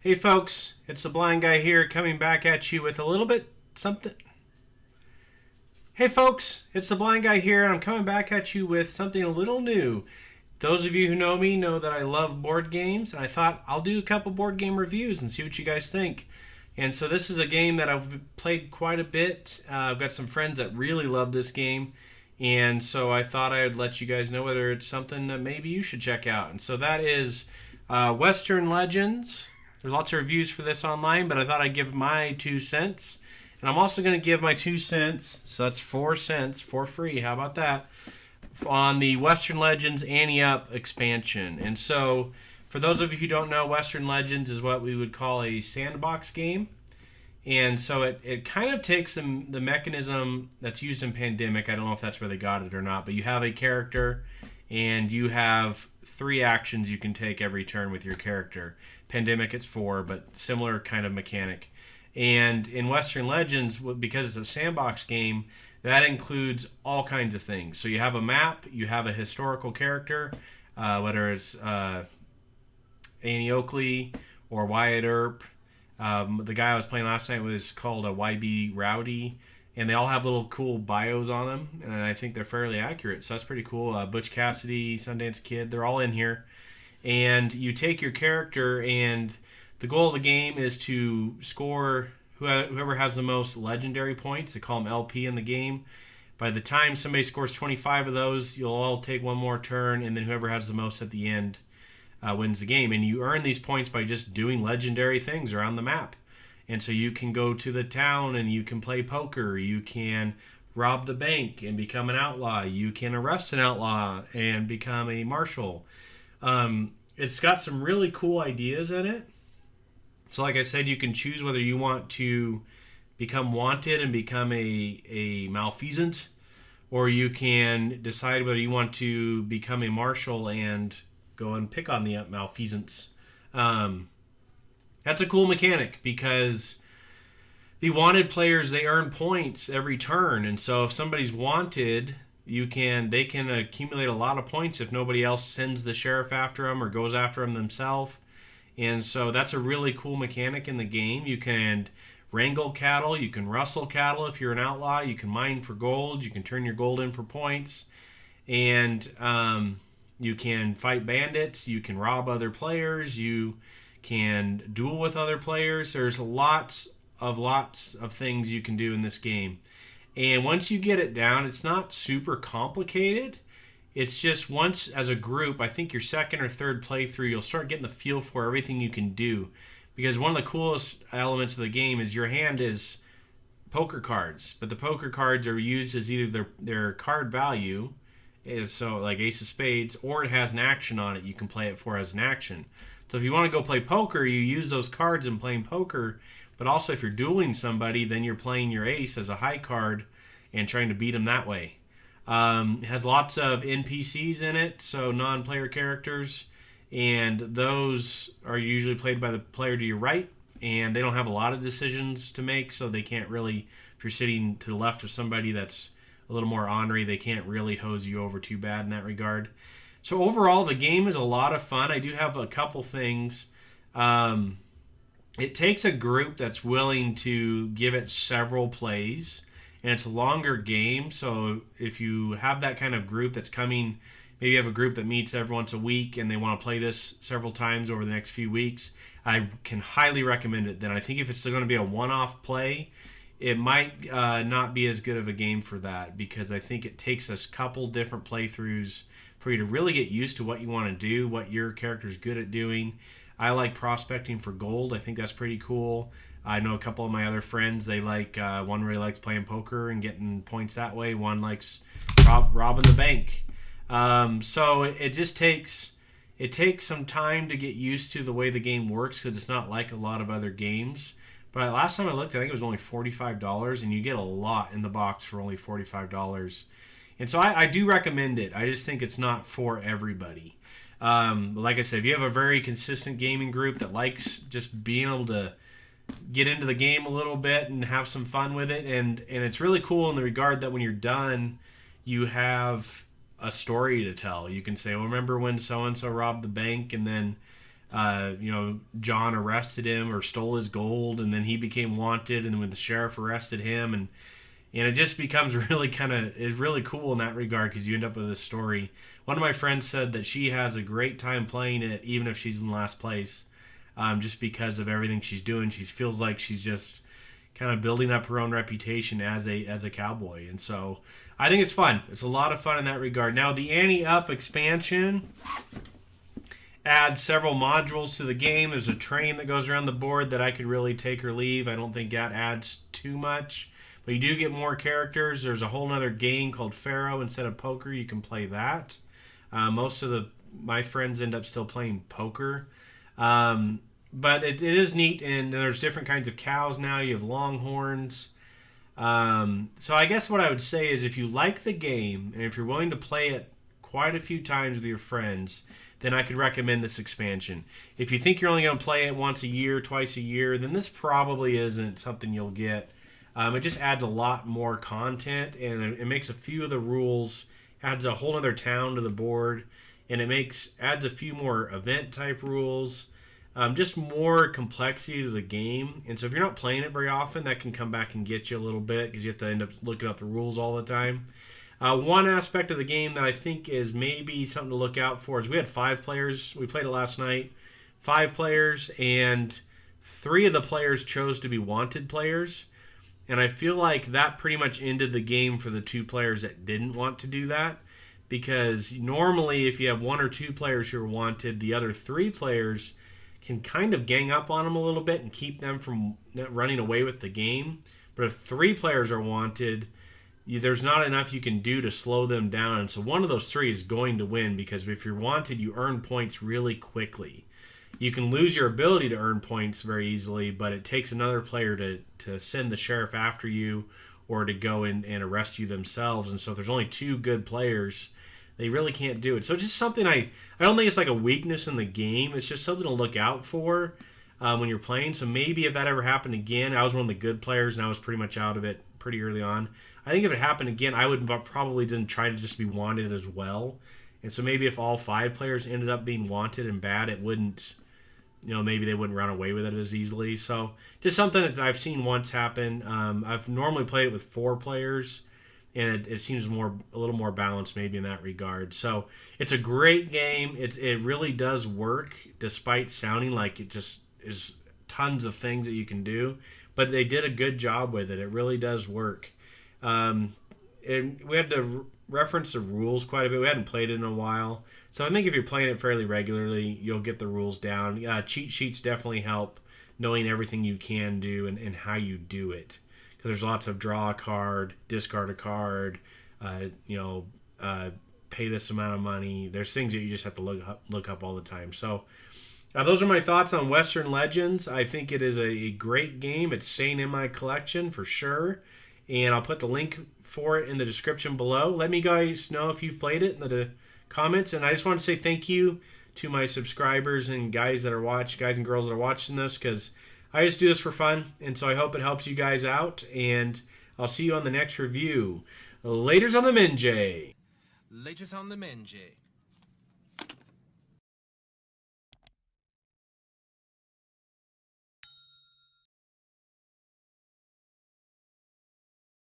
Hey folks, it's the blind guy here coming back at you with a little bit something. Hey folks, it's the blind guy here and I'm coming back at you with something a little new. Those of you who know me know that I love board games, and I thought I'll do a couple board game reviews and see what you guys think. And so this is a game that I've played quite a bit. I've got some friends that really love this game, and so I thought I would let you guys know whether it's something that maybe you should check out. And so that is Western Legends. There's lots of reviews for this online, but I thought I'd give my 2 cents. And I'm also going to give my 2 cents, so that's 4 cents for free. How about that? On the Western Legends Ante Up expansion. And so, for those of you who don't know, Western Legends is what we would call a sandbox game. And so it kind of takes the mechanism that's used in Pandemic. I don't know if that's where they got it or not, but you have a character and you have 3 actions you can take every turn with your character. Pandemic, it's 4, but similar kind of mechanic. And in Western Legends, because it's a sandbox game, that includes all kinds of things. So you have a map, you have a historical character, whether it's Annie Oakley or Wyatt Earp. The guy I was playing last night was called a YB Rowdy, and they all have little cool bios on them, and I think they're fairly accurate, so that's pretty cool. Butch Cassidy, Sundance Kid, they're all in here. And you take your character, and the goal of the game is to score whoever has the most legendary points. They call them LP in the game. By the time somebody scores 25 of those, you'll all take one more turn, and then whoever has the most at the end wins the game. And you earn these points by just doing legendary things around the map. And so you can go to the town and you can play poker. You can rob the bank and become an outlaw. You can arrest an outlaw and become a marshal. It's got some really cool ideas in it. So like I said, you can choose whether you want to become wanted and become a malfeasant, or you can decide whether you want to become a marshal and go and pick on the malfeasants. That's a cool mechanic because the wanted players, they earn points every turn. And so if somebody's wanted, they can accumulate a lot of points if nobody else sends the sheriff after them or goes after them themselves. And so that's a really cool mechanic in the game. You can wrangle cattle, you can rustle cattle if you're an outlaw, you can mine for gold, you can turn your gold in for points, and you can fight bandits, you can rob other players, you can duel with other players. There's lots of things you can do in this game. And once you get it down, it's not super complicated. It's just once as a group, I think your second or third playthrough, you'll start getting the feel for everything you can do. Because one of the coolest elements of the game is your hand is poker cards. But the poker cards are used as either their card value, so like ace of spades, or it has an action on it you can play it for as an action. So if you want to go play poker, you use those cards in playing poker. But also if you're dueling somebody, then you're playing your ace as a high card and trying to beat them that way. It has lots of NPCs in it, so non-player characters, and those are usually played by the player to your right, and they don't have a lot of decisions to make, so they can't really, if you're sitting to the left of somebody that's a little more ornery, they can't really hose you over too bad in that regard. So overall, the game is a lot of fun. I do have a couple things. It takes a group that's willing to give it several plays. And it's a longer game, so if you have that kind of group that's coming, maybe you have a group that meets every once a week and they want to play this several times over the next few weeks, I can highly recommend it. Then I think if it's going to be a one-off play, it might not be as good of a game for that, because I think it takes a couple different playthroughs for you to really get used to what you want to do, what your character's good at doing. I like prospecting for gold. I think that's pretty cool. I know a couple of my other friends, they like, one really likes playing poker and getting points that way. One likes robbing the bank. So it just takes some time to get used to the way the game works, because it's not like a lot of other games. But last time I looked, I think it was only $45, and you get a lot in the box for only $45. And so I do recommend it. I just think it's not for everybody. Like I said, if you have a very consistent gaming group that likes just being able to get into the game a little bit and have some fun with it, and it's really cool in the regard that when you're done, you have a story to tell. You can say, well, remember when so-and-so robbed the bank, and then John arrested him or stole his gold, and then he became wanted, and when the sheriff arrested him, and it just becomes really it's really cool in that regard because you end up with this story. One of my friends said that she has a great time playing it, even if she's in last place, just because of everything she's doing. She feels like she's just kind of building up her own reputation as a cowboy, and so I think it's fun. It's a lot of fun in that regard. Now, the Ante Up expansion adds several modules to the game. There's a train that goes around the board that I could really take or leave. I don't think that adds too much. But you do get more characters. There's a whole other game called Pharaoh instead of poker. You can play that. Most of my friends end up still playing poker. But it is neat, and there's different kinds of cows now. You have longhorns. So I guess what I would say is if you like the game, and if you're willing to play it quite a few times with your friends, then I could recommend this expansion. If you think you're only going to play it once a year, twice a year, then this probably isn't something you'll get. It just adds a lot more content, and it makes a few of the rules, adds a whole other town to the board, and adds a few more event type rules, just more complexity to the game. And so if you're not playing it very often, that can come back and get you a little bit because you have to end up looking up the rules all the time. One aspect of the game that I think is maybe something to look out for is we had 5 players. We played it last night. 5 players, and 3 of the players chose to be wanted players. And I feel like that pretty much ended the game for the 2 players that didn't want to do that. Because normally if you have 1 or 2 players who are wanted, the other 3 players can kind of gang up on them a little bit and keep them from running away with the game. But if 3 players are wanted, there's not enough you can do to slow them down. And so one of those 3 is going to win because if you're wanted, you earn points really quickly. You can lose your ability to earn points very easily, but it takes another player to send the sheriff after you or to go and arrest you themselves. And so if there's only 2 good players, they really can't do it. So it's just something I don't think it's like a weakness in the game. It's just something to look out for when you're playing. So maybe if that ever happened again, I was one of the good players and I was pretty much out of it pretty early on. I think if it happened again, I would probably didn't try to just be wanted as well. And so maybe if all 5 players ended up being wanted and bad, it wouldn't, maybe they wouldn't run away with it as easily. So just something that I've seen once happen. I've normally played it with 4 players, and it seems a little more balanced maybe in that regard. So it's a great game. It really does work, despite sounding like it just is tons of things that you can do. But they did a good job with it. It really does work. And we had to reference the rules quite a bit. We hadn't played it in a while. So I think if you're playing it fairly regularly, you'll get the rules down. Cheat sheets definitely help knowing everything you can do and how you do it. Because there's lots of draw a card, discard a card, pay this amount of money. There's things that you just have to look up all the time. So those are my thoughts on Western Legends. I think it is a great game. It's staying in my collection for sure. And I'll put the link for it in the description below. Let me guys know if you've played it in the comments. And I just want to say thank you to my subscribers and guys and girls that are watching this, because I just do this for fun. And so I hope it helps you guys out. And I'll see you on the next review. Laters on the Menjay. Laters on the Menjay.